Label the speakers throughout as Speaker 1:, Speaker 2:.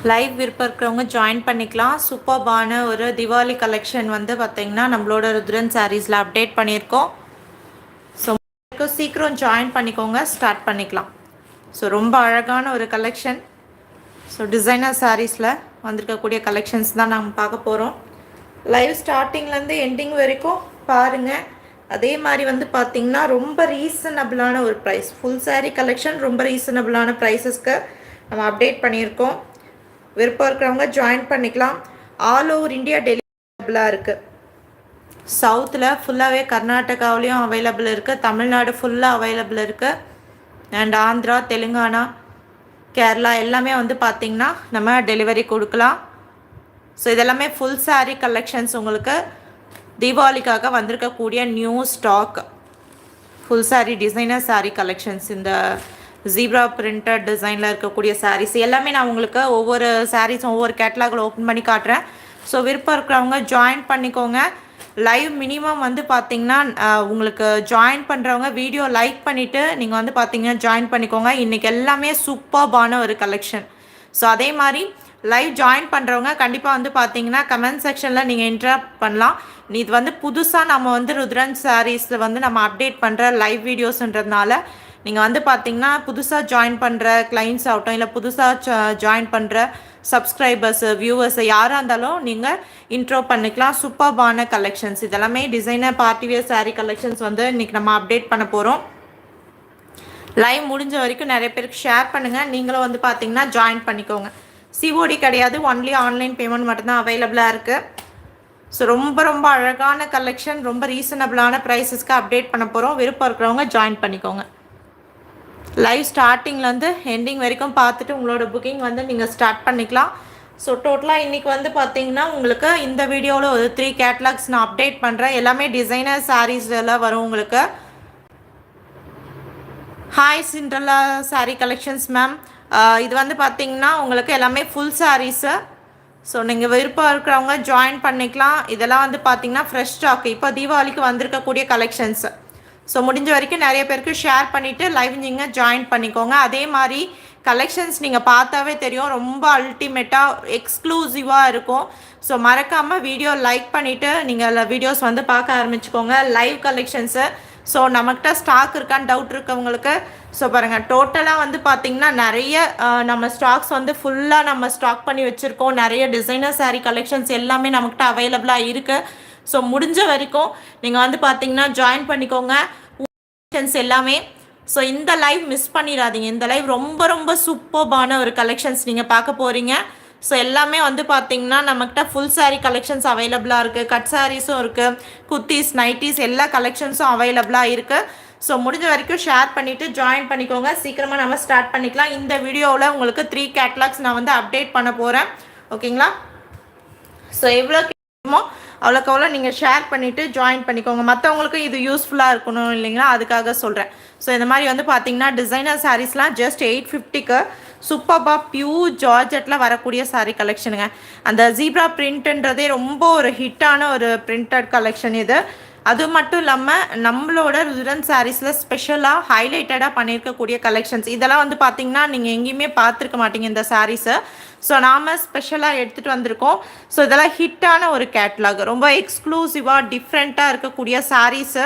Speaker 1: Live விருப்பம் இருக்கிறவங்க join பண்ணிக்கலாம். சூப்பர்பான ஒரு திவாலி கலெக்ஷன் வந்து பார்த்தீங்கன்னா நம்மளோட ருத்ரன் சாரீஸில் அப்டேட் பண்ணியிருக்கோம். ஸோ சீக்கிரம் ஜாயின் பண்ணிக்கோங்க, ஸ்டார்ட் பண்ணிக்கலாம். ஸோ ரொம்ப அழகான ஒரு கலெக்ஷன். ஸோ டிசைனர் சாரீஸில் வந்திருக்கக்கூடிய கலெக்ஷன்ஸ் தான் நம்ம பார்க்க போகிறோம். லைவ் ஸ்டார்டிங்லேருந்து எண்டிங் வரைக்கும் பாருங்கள். அதே மாதிரி வந்து பார்த்திங்கன்னா ரொம்ப ரீசனபிளான ஒரு ப்ரைஸ், ஃபுல் சாரீ கலெக்ஷன் ரொம்ப ரீசனபிளான ப்ரைஸஸ்க்கு நம்ம அப்டேட் பண்ணியிருக்கோம். விருப்பம் இருக்கிறவங்க ஜாயின் பண்ணிக்கலாம். ஆல் ஓவர் இந்தியா டெலிவரிபிளாக இருக்குது. சவுத்தில் ஃபுல்லாகவே கர்நாடகாவிலையும் அவைலபிள் இருக்குது, தமிழ்நாடு ஃபுல்லாக அவைலபிள் இருக்குது, அண்ட் ஆந்திரா, தெலுங்கானா, கேரளா எல்லாமே வந்து பார்த்திங்கன்னா நம்ம டெலிவரி கொடுக்கலாம். ஸோ இதெல்லாமே ஃபுல் சாரீ கலெக்ஷன்ஸ். உங்களுக்கு தீபாவளிக்காக வந்திருக்கக்கூடிய new stock full saree designer saree collections. இந்த ஜீப்ரா பிரிண்டட் டிசைனில் இருக்கக்கூடிய சாரீஸ் எல்லாமே நான் உங்களுக்கு ஒவ்வொரு சாரீஸும் ஒவ்வொரு கேட்டலாகில் ஓப்பன் பண்ணி காட்டுறேன். ஸோ விருப்பம் இருக்கிறவங்க ஜாயின் பண்ணிக்கோங்க. லைவ் மினிமம் வந்து பார்த்திங்கன்னா உங்களுக்கு ஜாயின் பண்ணுறவங்க வீடியோ லைக் பண்ணிவிட்டு நீங்கள் வந்து பார்த்திங்கன்னா ஜாயின் பண்ணிக்கோங்க. இன்றைக்கி எல்லாமே சூப்பர்பான ஒரு கலெக்ஷன். ஸோ அதே மாதிரி லைவ் ஜாயின் பண்ணுறவங்க கண்டிப்பாக வந்து பார்த்தீங்கன்னா கமெண்ட் செக்ஷனில் நீங்கள் இன்ட்ராக்ட் பண்ணலாம். இது வந்து புதுசாக நம்ம வந்து ருத்ரன் சாரீஸில் வந்து நம்ம அப்டேட் பண்ணுற லைவ் வீடியோஸ்ன்றதுனால நீங்கள் வந்து பார்த்தீங்கன்னா புதுசாக ஜாயின் பண்ணுற கிளைண்ட்ஸ் ஆகட்டும், இல்லை புதுசாக ஜாயின் பண்ணுற சப்ஸ்கிரைபர்ஸ், வியூவர்ஸ் யாராக இருந்தாலும் நீங்கள் இன்ட்ரோ பண்ணிக்கலாம். சூப்பர்பான கலெக்ஷன்ஸ் இதெல்லாமே டிசைனர் பார்ட்டிவியர் சாரீ கலெக்ஷன்ஸ் வந்து இன்றைக்கி நம்ம அப்டேட் பண்ண போகிறோம். லைவ் முடிஞ்ச வரைக்கும் நிறைய பேருக்கு ஷேர் பண்ணுங்கள். நீங்களும் வந்து பார்த்தீங்கன்னா ஜாயின் பண்ணிக்கோங்க. சிஓடி கிடையாது, ஒன்லி ஆன்லைன் பேமெண்ட் மட்டும்தான் அவைலபிளாக இருக்குது. ஸோ ரொம்ப ரொம்ப அழகான கலெக்ஷன், ரொம்ப ரீசனபிளான ப்ரைஸஸ்க்கு அப்டேட் பண்ண போகிறோம். விருப்பம் இருக்கிறவங்க ஜாயின் பண்ணிக்கோங்க. லைவ் ஸ்டார்டிங்லேருந்து எண்டிங் வரைக்கும் பார்த்துட்டு உங்களோட புக்கிங் வந்து நீங்கள் ஸ்டார்ட் பண்ணிக்கலாம். ஸோ டோட்டலாக இன்றைக்கி வந்து பார்த்தீங்கன்னா உங்களுக்கு இந்த வீடியோவில் ஒரு 3 கேட்லாக்ஸ் நான் அப்டேட் பண்ணுறேன். எல்லாமே டிசைனர் சாரீஸில் வரும் உங்களுக்கு. Hi Cinderella sari collections ma'am. இது வந்து பார்த்தீங்கன்னா உங்களுக்கு எல்லாமே ஃபுல் சாரீஸு. ஸோ நீங்கள் விருப்பம் இருக்கிறவங்க ஜாயின் பண்ணிக்கலாம். இதெல்லாம் வந்து பார்த்தீங்கன்னா ஃப்ரெஷ் ஸ்டாக், இப்போ தீபாவளிக்கு வந்திருக்கக்கூடிய கலெக்ஷன்ஸு. ஸோ முடிஞ்ச வரைக்கும் நிறைய பேருக்கு ஷேர் பண்ணிவிட்டு லைவ் நீங்கள் ஜாயின் பண்ணிக்கோங்க. அதே மாதிரி கலெக்ஷன்ஸ் நீங்கள் பார்த்தாவே தெரியும், ரொம்ப அல்டிமேட்டாக எக்ஸ்க்ளூசிவாக இருக்கும். ஸோ மறக்காமல் வீடியோ லைக் பண்ணிவிட்டு நீங்கள் வீடியோஸ் வந்து பார்க்க ஆரம்பிச்சுக்கோங்க, லைவ் கலெக்ஷன்ஸு. ஸோ நம்மக்கிட்ட ஸ்டாக் இருக்கான்னு டவுட் இருக்கவங்களுக்கு ஸோ பாருங்கள், டோட்டலாக வந்து பார்த்திங்கன்னா நிறைய நம்ம ஸ்டாக்ஸ் வந்து ஃபுல்லாக நம்ம ஸ்டாக் பண்ணி வச்சுருக்கோம். நிறைய டிசைனர் சாரீ கலெக்ஷன்ஸ் எல்லாமே நம்மக்கிட்ட அவைலபிளாக இருக்குது. ஸோ முடிஞ்ச வரைக்கும் நீங்கள் வந்து பார்த்தீங்கன்னா ஜாயின் பண்ணிக்கோங்க எல்லாமே. ஸோ இந்த லைவ் மிஸ் பண்ணிடாதீங்க. இந்த லைவ் ரொம்ப ரொம்ப சூப்பர்பான ஒரு கலெக்ஷன்ஸ் நீங்கள் பார்க்க போகிறீங்க. ஸோ எல்லாமே வந்து பார்த்தீங்கன்னா நம்மக்கிட்ட ஃபுல் சாரீ கலெக்ஷன்ஸ் அவைலபிளாக இருக்குது, கட் சாரீஸும் இருக்குது, குர்த்திஸ், நைட்டிஸ் எல்லா கலெக்ஷன்ஸும் அவைலபிளாக இருக்குது. ஸோ முடிஞ்ச வரைக்கும் ஷேர் பண்ணிவிட்டு ஜாயின் பண்ணிக்கோங்க. சீக்கிரமாக நம்ம ஸ்டார்ட் பண்ணிக்கலாம். இந்த வீடியோவில் உங்களுக்கு 3 கேட்லாக்ஸ் நான் வந்து அப்டேட் பண்ண போகிறேன். ஓகேங்களா? ஸோ எவ்வளோ கேட்குமோ அவ்வளோக்கு அவ்வளோ நீங்கள் ஷேர் பண்ணிவிட்டு ஜாயின் பண்ணிக்கோங்க. மற்றவங்களுக்கும் இது யூஸ்ஃபுல்லாக இருக்கணும் இல்லைங்களா, அதுக்காக சொல்கிறேன். ஸோ இந்த மாதிரி வந்து பார்த்தீங்கன்னா டிசைனர் சாரீஸ்லாம் ஜஸ்ட் 850க்கு சூப்பர்பாக பியூர் ஜார்ஜெட்டில் வரக்கூடிய சாரீ கலெக்ஷனுங்க. அந்த ஜீப்ரா பிரிண்ட்டுன்றதே ரொம்ப ஒரு ஹிட்டான ஒரு பிரிண்டட் கலெக்ஷன் இது. அது மட்டும் இல்லாமல் நம்மளோட ருத்ரன் சாரீஸில் ஸ்பெஷலாக ஹைலைட்டடாக பண்ணியிருக்கக்கூடிய கலெக்ஷன்ஸ் இதெல்லாம் வந்து பார்த்திங்கன்னா நீங்கள் எங்கேயுமே பார்த்துருக்க மாட்டீங்க இந்த சாரீஸை. ஸோ நாம் ஸ்பெஷலாக எடுத்துகிட்டு வந்திருக்கோம். ஸோ இதெல்லாம் ஹிட்டான ஒரு கேட்லாக், ரொம்ப எக்ஸ்க்ளூசிவாக டிஃப்ரெண்ட்டாக இருக்கக்கூடிய சாரீஸு.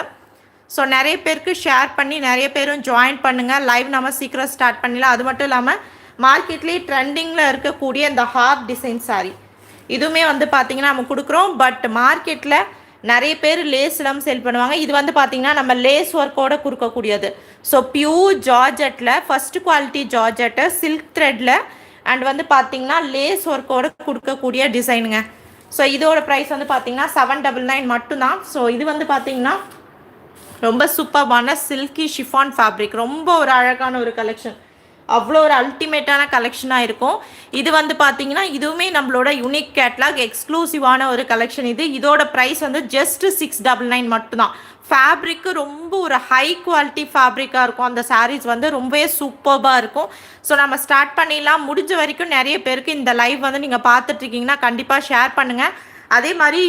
Speaker 1: ஸோ நிறைய பேருக்கு ஷேர் பண்ணி நிறைய பேரும் ஜாயின் பண்ணுங்கள். லைவ் நம்ம சீக்கிரம் ஸ்டார்ட் பண்ணிடலாம். அது மட்டும் இல்லாமல் மார்க்கெட்லேயே ட்ரெண்டிங்கில் இருக்கக்கூடிய இந்த ஹார்ட் டிசைன் சாரீ இதுவுமே வந்து பார்த்திங்கன்னா நம்ம கொடுக்குறோம். பட் மார்க்கெட்டில் நிறைய பேர் லேஸ்லாம் செல் பண்ணுவாங்க. இது வந்து பார்த்திங்கன்னா நம்ம லேஸ் ஒர்க்கோடு கொடுக்கக்கூடியது. ஸோ பியூர் ஜார்ஜெட்டில் ஃபஸ்ட்டு குவாலிட்டி ஜார்ஜெட்டு சில்க் த்ரெட்டில் அண்ட் வந்து பார்த்திங்கன்னா லேஸ் ஒர்க்கோடு கொடுக்கக்கூடிய டிசைனுங்க. ஸோ இதோட ப்ரைஸ் வந்து பார்த்திங்கன்னா 799 மட்டும்தான். ஸோ இது வந்து பார்த்திங்கன்னா ரொம்ப சூப்பர்பான சில்கி ஷிஃபான் ஃபேப்ரிக், ரொம்ப ஒரு அழகான ஒரு கலெக்ஷன், அவ்வளோ ஒரு அல்டிமேட்டான கலெக்ஷனாக இருக்கும். இது வந்து பார்த்தீங்கன்னா இதுவுமே நம்மளோட யூனிக் கேட்லாக் எக்ஸ்க்ளூசிவான ஒரு கலெக்ஷன். இதோட ப்ரைஸ் வந்து ஜஸ்ட் 699 மட்டும்தான். ஃபேப்ரிக்கு ரொம்ப ஒரு ஹை குவாலிட்டி ஃபேப்ரிக்காக இருக்கும். அந்த சாரீஸ் வந்து ரொம்பவே சூப்பர்பாக இருக்கும். ஸோ நம்ம ஸ்டார்ட் பண்ணிடலாம். முடிஞ்ச வரைக்கும் நிறைய பேருக்கு இந்த லைவ் வந்து நீங்கள் பார்த்துட்ருக்கீங்கன்னா கண்டிப்பாக ஷேர் பண்ணுங்கள். அதே மாதிரி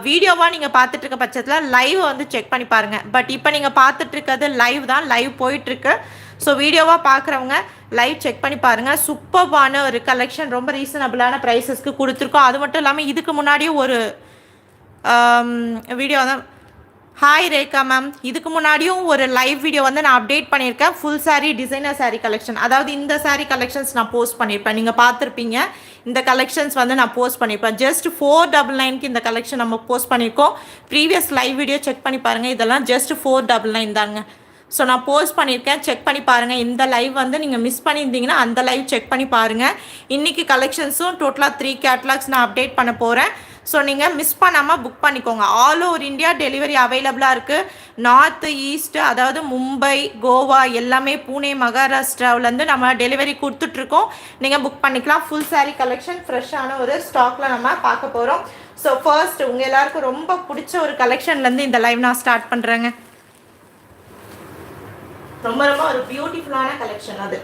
Speaker 1: வீடியோவாக நீங்கள் பார்த்துட்ருக்க பட்சத்தில் லைவ் வந்து செக் பண்ணி பாருங்கள். பட் இப்போ நீங்கள் பார்த்துட்ருக்கிறது லைவ் தான், லைவ் போயிட்டுருக்கு. ஸோ வீடியோவாக பார்க்குறவங்க லைவ் செக் பண்ணி பாருங்கள். சூப்பர்பான ஒரு கலெக்ஷன், ரொம்ப ரீசனபிளான ப்ரைஸஸ்க்கு கொடுத்துருக்கோம். அது மட்டும் இல்லாமல் இதுக்கு முன்னாடியும் ஒரு வீடியோ தான். ஹாய் ரேகா மேம், இதுக்கு முன்னாடியும் ஒரு லைவ் வீடியோ வந்து நான் அப்டேட் பண்ணியிருக்கேன். Full saree designer sari collection, அதாவது இந்த சாரீ கலெக்ஷன்ஸ் நான் போஸ்ட் பண்ணியிருப்பேன். நீங்கள் பார்த்துருப்பீங்க. இந்த கலெக்ஷன்ஸ் வந்து நான் போஸ்ட் பண்ணியிருப்பேன். ஜஸ்ட் 499க்கு இந்த கலெக்ஷன் நம்ம போஸ்ட் பண்ணியிருக்கோம். ப்ரீவியஸ் லைவ் வீடியோ செக் பண்ணி பாருங்கள். இதெல்லாம் ஜஸ்ட் 499 தாங்க. ஸோ நான் போஸ்ட் பண்ணியிருக்கேன், செக் பண்ணி பாருங்கள். இந்த லைவ் வந்து நீங்கள் மிஸ் பண்ணியிருந்தீங்கன்னா அந்த லைவ் செக் பண்ணி பாருங்கள். இன்றைக்கி கலெக்ஷன்ஸும் டோட்டலாக 3 கேட்லாக்ஸ் நான் அப்டேட் பண்ண போகிறேன். ஸோ நீங்கள் மிஸ் பண்ணாமல் புக் பண்ணிக்கோங்க. ஆல் ஓவர் இந்தியா டெலிவரி அவைலபிளாக இருக்குது. நார்த்து ஈஸ்ட்டு, அதாவது மும்பை, கோவா எல்லாமே, பூனே, மகாராஷ்டிராவிலேருந்து நம்ம டெலிவரி கொடுத்துட்ருக்கோம். நீங்கள் புக் பண்ணிக்கலாம். ஃபுல் சாரீ கலெக்ஷன் ஃப்ரெஷ்ஷான ஒரு ஸ்டாக்கில் நம்ம பார்க்க போகிறோம். ஸோ ஃபர்ஸ்ட் உங்கள் எல்லாருக்கும் ரொம்ப பிடிச்ச ஒரு கலெக்ஷன்லேருந்து இந்த லைவ் நான் ஸ்டார்ட் பண்ணுறேங்க. ரொம்ப ரொம்ப ஒரு பியூட்டிஃபுல்லான கலெக்ஷன். அது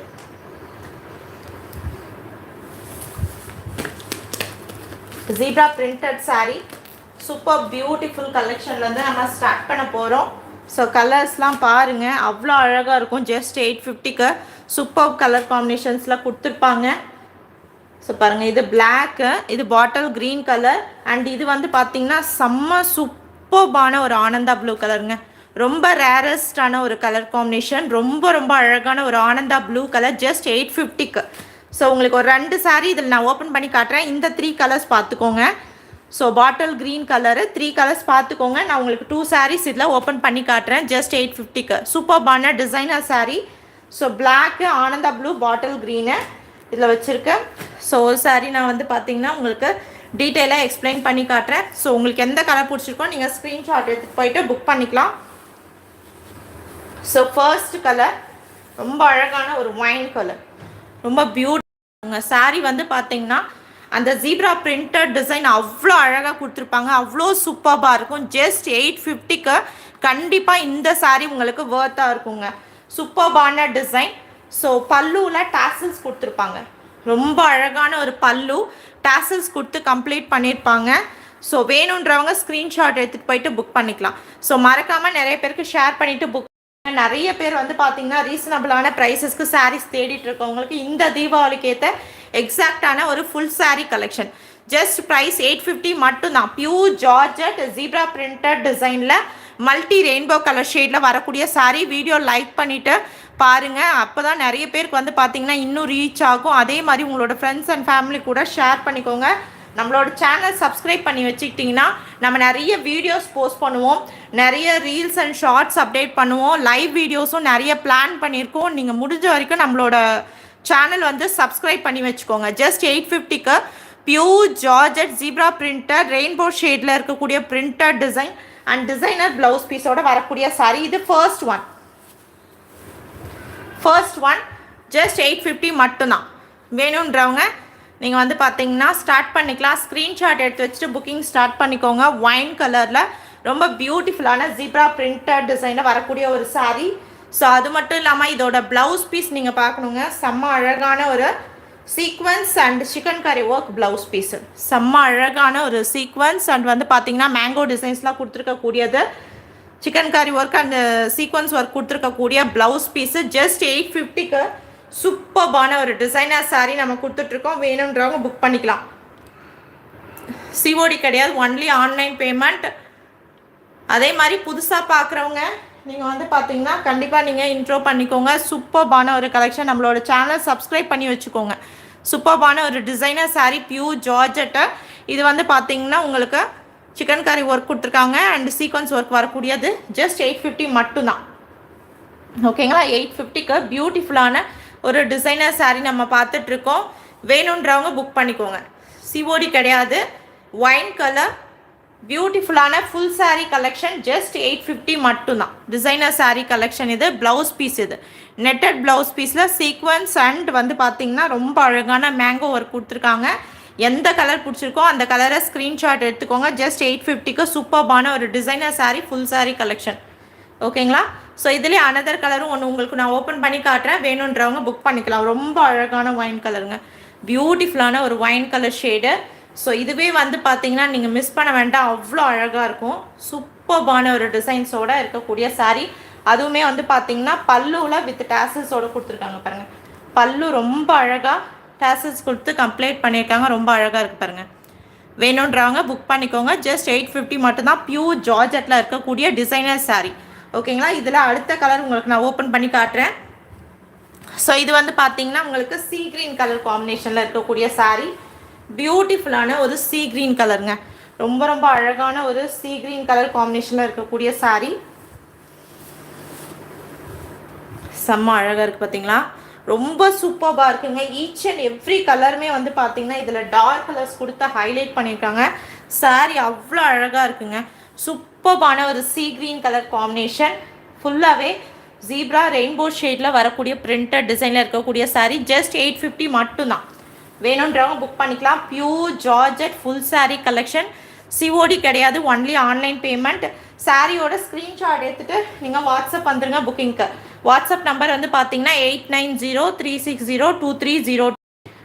Speaker 1: zebra printed saree, super beautiful கலெக்ஷன்லேருந்து நம்ம ஸ்டார்ட் பண்ண போகிறோம். ஸோ கலர்ஸ்லாம் பாருங்கள், அவ்வளோ அழகாக இருக்கும். ஜஸ்ட் 850க்கு சூப்பர் கலர் காம்பினேஷன்ஸில் கொடுத்துருப்பாங்க. ஸோ பாருங்கள், இது பிளாக்கு, இது பாட்டில் க்ரீன் கலர், அண்ட் இது வந்து பார்த்திங்கன்னா செம்ம சூப்பர்பான ஒரு ஆனந்தா ப்ளூ கலருங்க. ரொம்ப ரேரஸ்டான ஒரு கலர் காம்பினேஷன், ரொம்ப ரொம்ப அழகான ஒரு ஆனந்தா ப்ளூ கலர். ஜஸ்ட் 850க்கு. ஸோ உங்களுக்கு ஒரு 2 சாரீ இதில் நான் ஓப்பன் பண்ணி காட்டுறேன். இந்த 3 கலர்ஸ் பார்த்துக்கோங்க. So bottle green colour 3 colours பார்த்துக்கோங்க. நான் உங்களுக்கு 2 சாரீஸ் இதில் ஓப்பன் பண்ணி காட்டுறேன். ஜஸ்ட் 850க்கு சூப்பர்பான designer saree. So black, Ananda blue, bottle green இதில் வச்சுருக்கேன். ஸோ ஒரு சாரீ நான் வந்து பார்த்திங்கன்னா உங்களுக்கு டீட்டெயிலாக எக்ஸ்பிளைன் பண்ணி காட்டுறேன். ஸோ உங்களுக்கு எந்த கலர் பிடிச்சிருக்கோ நீங்கள் ஸ்க்ரீன்ஷாட் எடுத்துகிட்டு போயிட்டு புக் பண்ணிக்கலாம். ஸோ ஃபர்ஸ்ட் கலர் ரொம்ப அழகான ஒரு ஒயின் கலர், ரொம்ப பியூட்டிஃபுல். சாரீ வந்து பார்த்தீங்கன்னா அந்த ஜீப்ரா பிரிண்டட் டிசைன் அவ்வளோ அழகாக கொடுத்துருப்பாங்க, அவ்வளோ சூப்பராக இருக்கும். ஜஸ்ட் 850க்கு கண்டிப்பாக இந்த சாரீ உங்களுக்கு வர்த்தாக இருக்குங்க. சூப்பர்பான டிசைன். ஸோ பல்லுவில் டாசல்ஸ் கொடுத்துருப்பாங்க, ரொம்ப அழகான ஒரு பல்லு, டாசல்ஸ் கொடுத்து கம்ப்ளீட் பண்ணியிருப்பாங்க. ஸோ வேணுன்றவங்க ஸ்க்ரீன்ஷாட் எடுத்துகிட்டு போயிட்டு புக் பண்ணிக்கலாம். ஸோ மறக்காமல் நிறைய பேருக்கு ஷேர் பண்ணிவிட்டு புக். நிறைய பேர் வந்து பார்த்தீங்கன்னா ரீசனபிளான ப்ரைஸஸ்க்கு சாரீஸ் தேடிட்டு இருக்கவங்களுக்கு இந்த தீபாவளிக்கு ஏற்ற எக்ஸாக்டான ஒரு full sari collection. Just price 850 மட்டும்தான். பியூர் ஜார்ஜெட் ஜீப்ரா பிரிண்டட் டிசைனில் மல்டி ரெயின்போ கலர் ஷேடில் வரக்கூடிய சாரீ. வீடியோ லைக் பண்ணிவிட்டு பாருங்கள், அப்போ தான் நிறைய பேருக்கு வந்து பார்த்தீங்கன்னா இன்னும் ரீச் ஆகும். அதே மாதிரி உங்களோட ஃப்ரெண்ட்ஸ் அண்ட் ஃபேமிலி கூட ஷேர் பண்ணிக்கோங்க. நம்மளோட சேனல் சப்ஸ்கிரைப் பண்ணி வச்சுக்கிட்டிங்கன்னா நம்ம நிறைய வீடியோஸ் போஸ்ட் பண்ணுவோம், நிறைய ரீல்ஸ் அண்ட் ஷார்ட்ஸ் அப்டேட் பண்ணுவோம், லைவ் வீடியோஸும் நிறைய பிளான் பண்ணியிருக்கோம். நீங்கள் முடிஞ்ச வரைக்கும் நம்மளோட சேனல் வந்து சப்ஸ்கிரைப் பண்ணி வச்சுக்கோங்க. ஜஸ்ட் 850க்கு pure georgette zebra printed rainbow ஷேடில் இருக்கக்கூடிய printed design and designer blouse பீஸோட வரக்கூடிய சாரீ. இது ஃபர்ஸ்ட் ஒன் ஜஸ்ட் 850 மட்டும்தான். வேணுன்றவங்க நீங்கள் வந்து பார்த்தீங்கன்னா ஸ்டார்ட் பண்ணிக்கலாம். ஸ்க்ரீன்ஷாட் எடுத்து வச்சுட்டு புக்கிங் ஸ்டார்ட் பண்ணிக்கோங்க. ஒயின் கலரில் ரொம்ப பியூட்டிஃபுல்லான ஜீப்ரா பிரிண்டட் டிசைனில் வரக்கூடிய ஒரு சாரீ. ஸோ அது மட்டும் இல்லாமல் இதோட ப்ளவுஸ் பீஸ் நீங்கள் பார்க்கணுங்க. செம்ம அழகான ஒரு sequins and chikankari work blouse piece. செம்ம அழகான ஒரு சீக்வன்ஸ் அண்ட் வந்து பார்த்தீங்கன்னா மேங்கோ டிசைன்ஸ்லாம் கொடுத்துருக்கக்கூடியது, chikankari work and sequins work கொடுத்துருக்கக்கூடிய ப்ளவுஸ் பீஸு. ஜஸ்ட் 850க்கு சூப்பர்பான ஒரு டிசைனர் சாரீ நம்ம கொடுத்துட்ருக்கோம். வேணுன்றவங்க புக் பண்ணிக்கலாம். சிஓடி கிடையாது, ஒன்லி ஆன்லைன் பேமெண்ட். அதே மாதிரி புதுசாக பார்க்குறவங்க நீங்கள் வந்து பார்த்தீங்கன்னா கண்டிப்பாக நீங்கள் இன்ட்ரோ பண்ணிக்கோங்க. சூப்பர்பான ஒரு கலெக்ஷன். நம்மளோட சேனல் சப்ஸ்கிரைப் பண்ணி வச்சுக்கோங்க. சூப்பர்பான ஒரு டிசைனர் சாரீ, பியூர் ஜார்ஜெட்டு. இது வந்து பார்த்தீங்கன்னா உங்களுக்கு சிக்கன் கரி ஒர்க் கொடுத்துருக்காங்க அண்ட் சீக்வன்ஸ் ஒர்க் வரக்கூடியது. ஜஸ்ட் 850 மட்டும்தான். ஓகேங்களா? 850க்கு பியூட்டிஃபுல்லான ஒரு டிசைனர் சாரீ நம்ம பார்த்துட்ருக்கோம். வேணுன்றவங்க புக் பண்ணிக்கோங்க. சிஓடி கிடையாது. ஒயின் கலர் பியூட்டிஃபுல்லான ஃபுல் சாரீ கலெக்ஷன். ஜஸ்ட் 850 மட்டும்தான். Designer sari collection. இது ப்ளவுஸ் பீஸ், இது நெட்டட் ப்ளவுஸ் பீஸில் சீக்வன்ஸ் அண்ட் வந்து பார்த்திங்கன்னா ரொம்ப அழகான மேங்கோ ஒர்க் கொடுத்துருக்காங்க. எந்த கலர் பிடிச்சிருக்கோ அந்த கலரை ஸ்க்ரீன்ஷாட் எடுத்துக்கோங்க. ஜஸ்ட் 850க்கு சூப்பர்பான ஒரு designer sari, full sari collection. ஓகேங்களா? ஸோ இதுலேயே அனதர் கலரும் ஒன்று உங்களுக்கு நான் ஓப்பன் பண்ணி காட்டுறேன். வேணுன்றவங்க புக் பண்ணிக்கலாம். ரொம்ப அழகான ஒயின் கலருங்க, பியூட்டிஃபுல்லான ஒரு ஒயின் கலர் ஷேடு. ஸோ இதுவே வந்து பார்த்தீங்கன்னா நீங்கள் மிஸ் பண்ண வேண்டாம், அவ்வளோ அழகாக இருக்கும். சூப்பர்பான ஒரு டிசைன்ஸோடு இருக்கக்கூடிய சாரீ. அதுவுமே வந்து பார்த்தீங்கன்னா பல்லுவில் வித் டேசல்ஸோடு கொடுத்துருக்காங்க பாருங்கள். பல்லு ரொம்ப அழகாக டேசல்ஸ் கொடுத்து கம்ப்ளீட் பண்ணியிருக்காங்க. ரொம்ப அழகாக இருக்குது பாருங்கள். வேணுன்றவங்க புக் பண்ணிக்கோங்க. ஜஸ்ட் 850 மட்டும்தான். பியூர் ஜார்ஜெட்டில் இருக்கக்கூடிய டிசைனர் சாரீ. ஓகேங்களா. இதில் அடுத்த கலர் உங்களுக்கு நான் ஓப்பன் பண்ணி காட்டுறேன். ஸோ இது வந்து பார்த்தீங்கன்னா உங்களுக்கு சீ க்ரீன் கலர் காம்பினேஷனில் இருக்கக்கூடிய சாரீ. பியூட்டிஃபுல்லான ஒரு சீ க்ரீன் கலருங்க. ரொம்ப ரொம்ப அழகான ஒரு சீ க்ரீன் கலர் காம்பினேஷனில் இருக்கக்கூடிய சாரீ. செம்ம அழகாக இருக்குது பார்த்தீங்களா. ரொம்ப சூப்பராக இருக்குங்க. ஈச் அண்ட் எவ்ரி கலருமே வந்து பார்த்தீங்கன்னா இதில் டார்க் கலர்ஸ் கொடுத்து ஹைலைட் பண்ணியிருக்காங்க. சாரீ அவ்வளோ அழகாக இருக்குங்க. சூப்பரான ஒரு சீ க்ரீன் கலர் காம்பினேஷன். ஃபுல்லாகவே ஜீப்ரா ரெயின்போ ஷேடில் வரக்கூடிய பிரிண்டட் டிசைனில் இருக்கக்கூடிய சாரீ. ஜஸ்ட் 850 மட்டும்தான். வேணுன்றவங்க புக் பண்ணிக்கலாம். Pure georgette full sari collection. COD கிடையாது, ஒன்லி ஆன்லைன் பேமெண்ட். சாரியோட ஸ்க்ரீன்ஷாட் எடுத்துகிட்டு நீங்கள் வாட்ஸ்அப் வந்துருங்க புக்கிங்க்கு. வாட்ஸ்அப் நம்பர் வந்து பார்த்தீங்கன்னா 8903602302.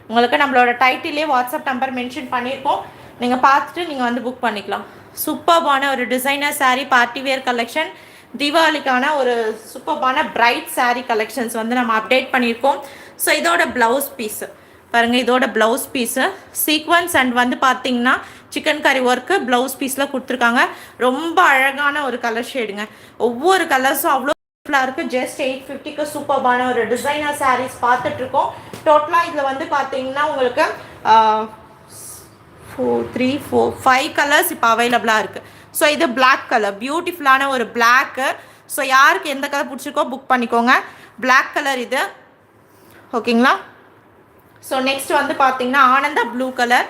Speaker 1: உங்களுக்கு நம்மளோட டைட்டிலே வாட்ஸ்அப் நம்பர் மென்ஷன் பண்ணியிருக்கோம். நீங்கள் பார்த்துட்டு நீங்கள் வந்து புக் பண்ணிக்கலாம். சூப்பர்பான ஒரு designer saree, party wear collection. தீபாவளிக்கான ஒரு சூப்பர்பான பிரைட் சாரீ கலெக்ஷன்ஸ் வந்து நம்ம அப்டேட் பண்ணியிருக்கோம். ஸோ இதோட ப்ளவுஸ் பீஸு பாருங்கள். இதோட ப்ளவுஸ் பீஸு சீக்வன்ஸ் அண்ட் வந்து பார்த்தீங்கன்னா சிக்கன் கறி ஒர்க்கு ப்ளவுஸ் பீஸில் கொடுத்துருக்காங்க. ரொம்ப அழகான ஒரு கலர் ஷேடுங்க. ஒவ்வொரு கலர்ஸும் அவ்வளோ இருக்குது. ஜஸ்ட் 850க்கு சூப்பர்பான ஒரு டிசைனர் சாரீஸ் பார்த்துட்ருக்கோம். டோட்டலாக இதில் வந்து பார்த்தீங்கன்னா உங்களுக்கு 5 கலர்ஸ் இப்போ அவைலபிளாக இருக்குது. ஸோ இது பிளாக் கலர், பியூட்டிஃபுல்லான ஒரு பிளாக்கு. ஸோ யாருக்கு எந்த கலர் பிடிச்சிருக்கோ புக் பண்ணிக்கோங்க. பிளாக் கலர் இது. ஓகேங்களா. ஸோ நெக்ஸ்ட் வந்து பார்த்தீங்கன்னா ஆனந்தா ப்ளூ கலர்.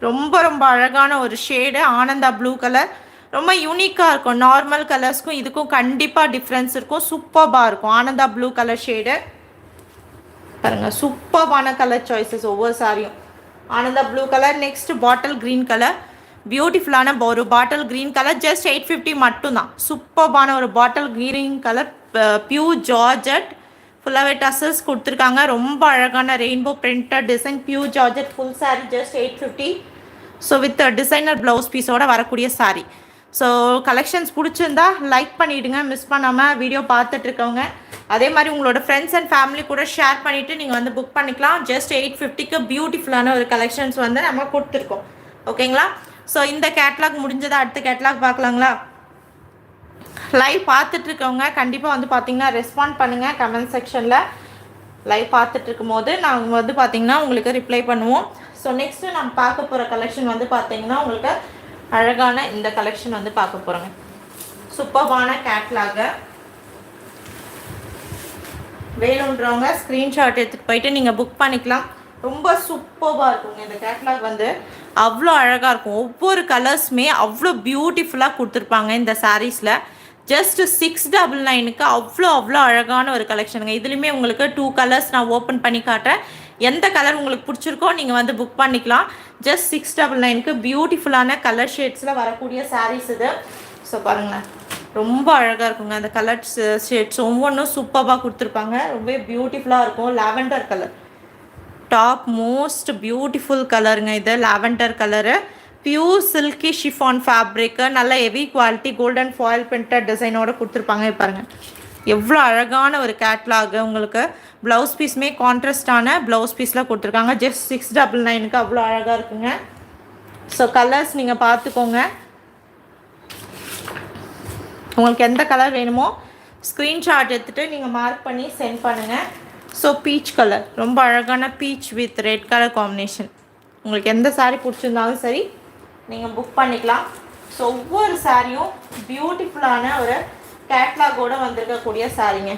Speaker 1: ரொம்ப ரொம்ப அழகான ஒரு ஷேடு ஆனந்தா ப்ளூ கலர். ரொம்ப யூனிக்காக இருக்கும். நார்மல் கலர்ஸ்க்கும் இதுக்கும் கண்டிப்பாக டிஃப்ரென்ஸ் இருக்கும். சூப்பராக இருக்கும். ஆனந்தா ப்ளூ கலர் ஷேடு பாருங்கள். சூப்பரான கலர் சாய்ஸஸ் ஒவ்வொரு சாரியும். Ananda blue colour. நெக்ஸ்ட் பாட்டில் க்ரீன் கலர். பியூட்டிஃபுல்லான ஒரு பாட்டில் க்ரீன் கலர். ஜஸ்ட் 850 மட்டும்தான். சூப்பரான ஒரு bottle green colour. Pure georgette ஃபுல்லாகவே டசல்ஸ் கொடுத்துருக்காங்க. ரொம்ப அழகான rainbow printed design. Pure georgette full sari. Just 850. So with designer blouse பீஸோடு வரக்கூடிய சாரீ. ஸோ கலெக்ஷன்ஸ் பிடிச்சிருந்தா லைக் பண்ணிவிடுங்க. மிஸ் பண்ணாமல் வீடியோ பார்த்துட்ருக்கவங்க. அதே மாதிரி உங்களோட ஃப்ரெண்ட்ஸ் அண்ட் ஃபேமிலி கூட ஷேர் பண்ணிவிட்டு நீங்கள் வந்து புக் பண்ணிக்கலாம். ஜஸ்ட் 850க்கு பியூட்டிஃபுல்லான ஒரு கலெக்ஷன்ஸ் வந்து நம்ம கொடுத்துருக்கோம். ஓகேங்களா. ஸோ இந்த கேட்லாக் முடிஞ்சதா அடுத்த கேட்லாக் பார்க்கலாங்களா. லைவ் பார்த்துட்ருக்கவங்க கண்டிப்பாக வந்து பார்த்தீங்கன்னா ரெஸ்பாண்ட் பண்ணுங்கள் கமெண்ட் செக்ஷனில். லைவ் பார்த்துட்ருக்கும் போது நாங்கள் வந்து பார்த்திங்கன்னா உங்களுக்கு ரிப்ளை பண்ணுவோம். ஸோ நெக்ஸ்ட்டு நம்ம பார்க்க போகிற கலெக்ஷன் வந்து பார்த்திங்கன்னா உங்களுக்கு அழகான இந்த கலெக்ஷன் வந்து பார்க்க போகிறோங்க. சூப்பர்பான கேட்லாக. வேணுன்றவங்க ஸ்க்ரீன்ஷாட் எடுத்துகிட்டு போயிட்டு நீங்கள் புக் பண்ணிக்கலாம். ரொம்ப சூப்பராக இருக்குங்க. இந்த கேட்லாக் வந்து அவ்வளோ அழகாக இருக்கும். ஒவ்வொரு கலர்ஸுமே அவ்வளோ பியூட்டிஃபுல்லாக கொடுத்துருப்பாங்க இந்த சாரீஸில். ஜஸ்ட் 699க்கு அவ்வளோ அழகான ஒரு கலெக்ஷனுங்க. இதுலேயுமே உங்களுக்கு 2 கலர்ஸ் நான் ஓப்பன் பண்ணி காட்டுறேன். எந்த கலர் உங்களுக்கு பிடிச்சிருக்கோ நீங்கள் வந்து புக் பண்ணிக்கலாம். ஜஸ்ட் 699க்கு பியூட்டிஃபுல்லான கலர் ஷேட்ஸில் வரக்கூடிய சாரீஸ் இது. ஸோ பாருங்களேன். ரொம்ப அழகாக இருக்குங்க. அந்த கலர் ஷேட்ஸ் ஒவ்வொன்றும் சூப்பராக கொடுத்துருப்பாங்க. ரொம்ப பியூட்டிஃபுல்லாக இருக்கும். Lavender colour top most beautiful கலருங்க. இது lavender colour. Pure silky chiffon fabric. நல்ல heavy quality golden foil printed டிசைனோடு கொடுத்துருப்பாங்க. பாருங்கள் எவ்வளோ அழகான ஒரு கேட்லாகு. உங்களுக்கு ப்ளவுஸ் பீஸுமே கான்ட்ராஸ்டான ப்ளவுஸ் பீஸில் கொடுத்துருக்காங்க. ஜஸ்ட் 699க்கு அவ்வளோ அழகாக இருக்குங்க. ஸோ கலர்ஸ் நீங்கள் பார்த்துக்கோங்க. உங்களுக்கு எந்த கலர் வேணுமோ ஸ்க்ரீன்ஷாட் எடுத்துகிட்டு நீங்கள் மார்க் பண்ணி சென்ட் பண்ணுங்கள். So peach colour. ரொம்ப அழகான beach with red colour combination. உங்களுக்கு எந்த சாரீ பிடிச்சிருந்தாலும் சரி நீங்கள் புக் பண்ணிக்கலாம். ஸோ ஒவ்வொரு சாரியும் பியூட்டிஃபுல்லான ஒரு கேட்லாகோடு வந்திருக்கக்கூடிய சாரீங்க.